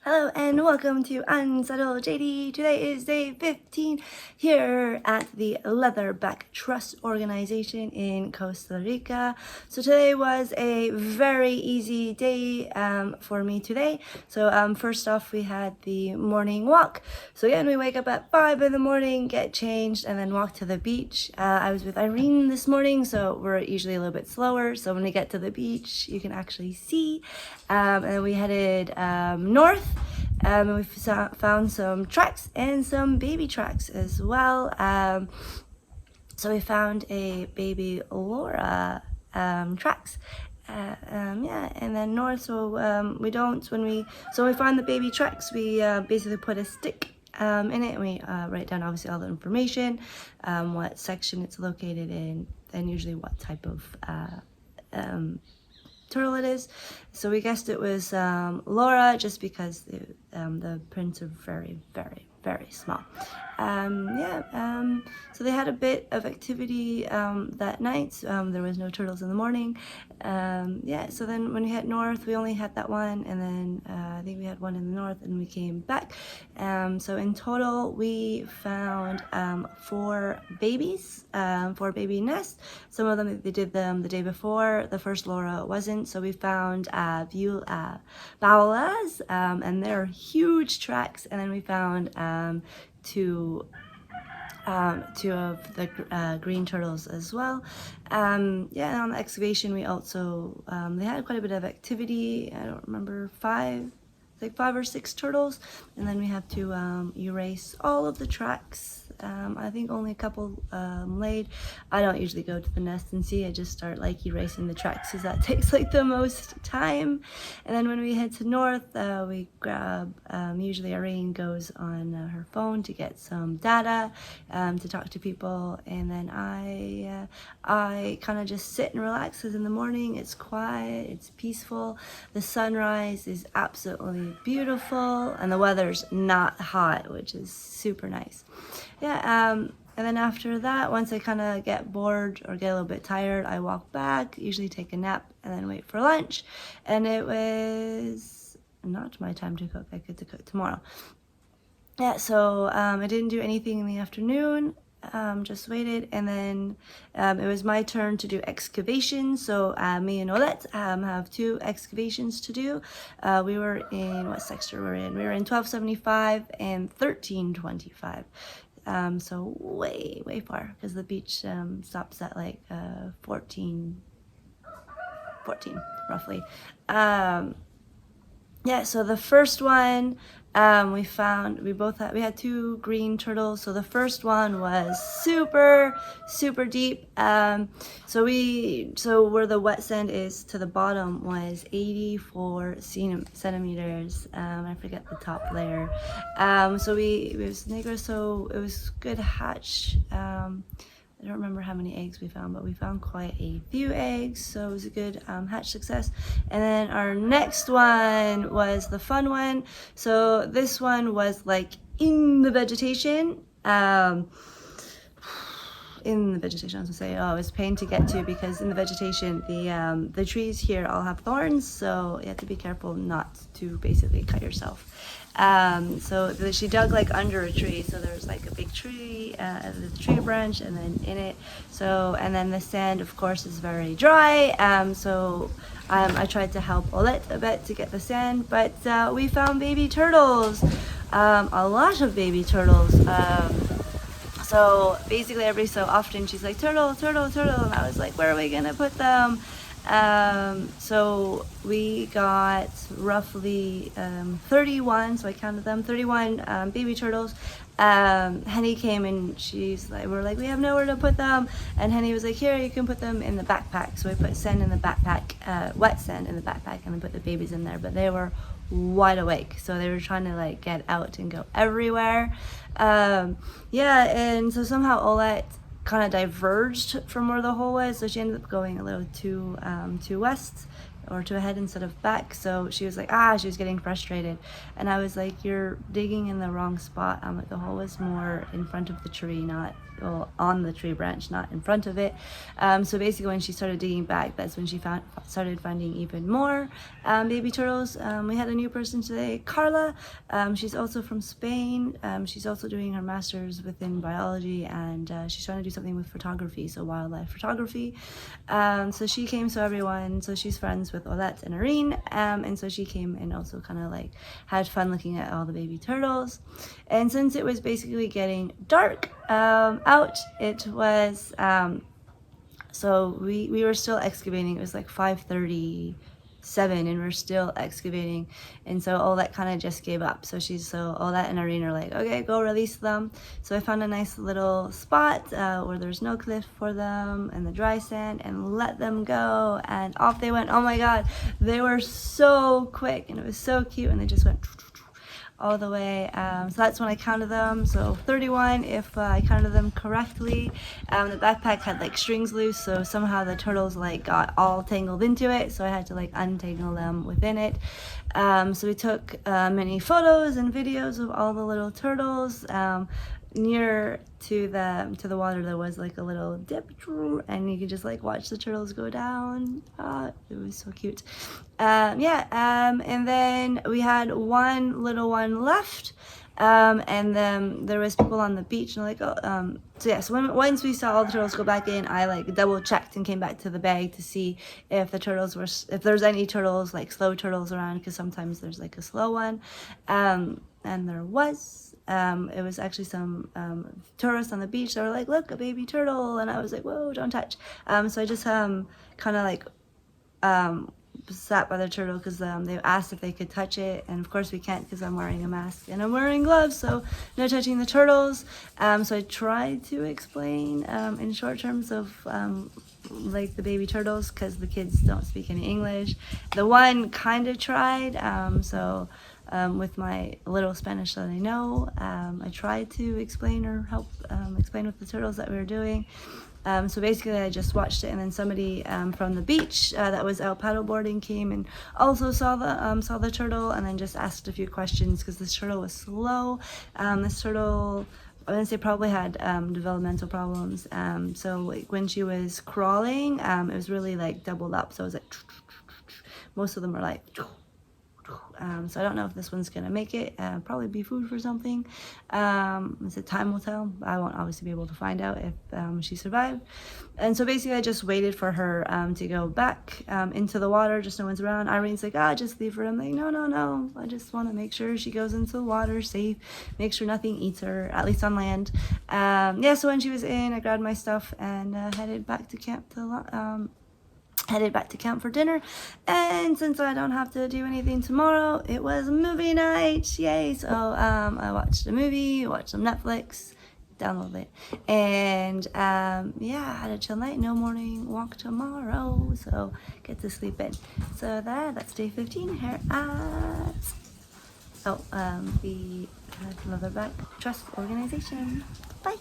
Hello and welcome to Unsettled JD. Today is day 15 here at the Leatherback Trust Organization in Costa Rica. So today was a very easy day for me today. So first off, we had the morning walk. So again, we wake up at 5 in the morning, get changed, and then walk to the beach. I was with Irene this morning, so we're usually a little bit slower. So when we get to the beach, you can actually see. And then we headed north. And we found some tracks and some baby tracks as well. So we found a baby Laura tracks. Yeah, and then north. So we don't when we find the baby tracks. We basically put a stick in it, and we write down obviously all the information, what section it's located in, and usually what type of turtle it is. So we guessed it was Laura, just because the prints are very, very, very small. So they had a bit of activity that night. There was no turtles in the morning. So then when we hit north, we only had that one, and then I think we had one in the north, and we came back. So in total, we found 4 babies, 4 baby nests. Some of them they did them the day before. The first Laura wasn't, so we found Baulas, and they're huge tracks, and then we found two of the green turtles as well. And on the excavation, we also they had quite a bit of activity. I don't remember, 5 or 6 turtles, and then we have to erase all of the tracks. I think only a couple laid. I don't usually go to the nest and see. I just start erasing the tracks, because that takes the most time. And then when we head to north, we grab, usually Irene goes on her phone to get some data, to talk to people, and then I kind of just sit and relax, because in the morning it's quiet, it's peaceful, the sunrise is absolutely beautiful, and the weather's not hot, which is super nice. And then after that, once I kind of get bored or get a little bit tired, I walk back, usually take a nap, and then wait for lunch. And it was not my time to cook. I get to cook tomorrow. So I didn't do anything in the afternoon. Just waited, and then it was my turn to do excavation. So me and Olette have 2 excavations to do. We were in, what sector were we in? We were in 1275 and 1325. So way far, because the beach stops at 14 roughly. So the first one, we had 2 green turtles. So the first one was super deep. So where the wet sand is to the bottom was 84 centimeters. I forget the top layer. It was negro, so it was good hatch. I don't remember how many eggs we found, but we found quite a few eggs, so it was a good hatch success. And then our next one was the fun one. So this one was in the vegetation. In the vegetation, I was gonna say, it was pain to get to, because in the vegetation, the trees here all have thorns, so you have to be careful not to basically cut yourself. She dug under a tree, so there was a big tree, the tree branch, and then in it. And then the sand, of course, is very dry. I tried to help Olette a bit to get the sand, but we found baby turtles, a lot of baby turtles. So basically every so often she's like, turtle, and I was like, where are we gonna put them? So we got roughly 31, so I counted them, 31 baby turtles. Henny came, and we're like, we have nowhere to put them, and Henny was like, here, you can put them in the backpack. So we put sand in the backpack, wet sand in the backpack, and then put the babies in there. But they were wide awake, so they were trying to get out and go everywhere. And so somehow Olette kind of diverged from where the hole was, so she ended up going a little too west, or to a head instead of back. So she was like, she was getting frustrated. And I was like, you're digging in the wrong spot. I'm like, the hole was more in front of the tree, not on the tree branch, not in front of it. So basically when she started digging back, that's when she started finding even more baby turtles. We had a new person today, Carla. She's also from Spain. She's also doing her master's within biology, and she's trying to do something with photography, so wildlife photography. So she came, so she's friends with Olette and Irene, and so she came and also kind of like had fun looking at all the baby turtles. And since it was basically getting dark out, it was so we were still excavating. It was like 5:37 and we're still excavating, and so Olette kind of just gave up. So Olette and Irene are like, okay, go release them. So I found a nice little spot where there's no cliff for them and the dry sand, and let them go, and off they went. Oh my god, they were so quick and it was so cute, and they just went all the way. So that's when I counted them. So 31 if I counted them correctly. The backpack had like strings loose, so somehow the turtles like got all tangled into it, so I had to like untangle them within it. So we took many photos and videos of all the little turtles. Near to the water there was like a little dip, and you could just like watch the turtles go down. It was so cute. And then we had one little one left, and then there was people on the beach, and so once we saw all the turtles go back in, I like double checked and came back to the bag to see if there's any turtles, like slow turtles around, because sometimes there's like a slow one, and there was. It was actually some tourists on the beach that were like, look, a baby turtle, and I was like, whoa, don't touch. So I just kind of like sat by the turtle, because they asked if they could touch it, and of course we can't because I'm wearing a mask and I'm wearing gloves, so no touching the turtles. So I tried to explain in short terms of like the baby turtles, because the kids don't speak any English. The one kind of tried, with my little Spanish that I know, I tried to explain or help explain with the turtles that we were doing. So basically I just watched it, and then somebody from the beach that was out paddleboarding came and also saw the turtle, and then just asked a few questions, because this turtle was slow. This turtle, I would say, probably had developmental problems. So like when she was crawling, it was really like doubled up, so it was like most of them were like so I don't know if this one's gonna make it. Probably be food for something. So time will tell. I won't obviously be able to find out if she survived. And so basically I just waited for her to go back into the water, just no one's around. Irene's like, just leave her. I'm like, no, I just want to make sure she goes into the water safe, make sure nothing eats her, at least on land. So when she was in, I grabbed my stuff and headed back to camp for dinner. And since I don't have to do anything tomorrow, it was movie night, yay. So I watched a movie, watched some Netflix, downloaded it, and I had a chill night. No morning walk tomorrow, so get to sleep in. So that's day 15 here at the Leatherback Trust Organization. Bye.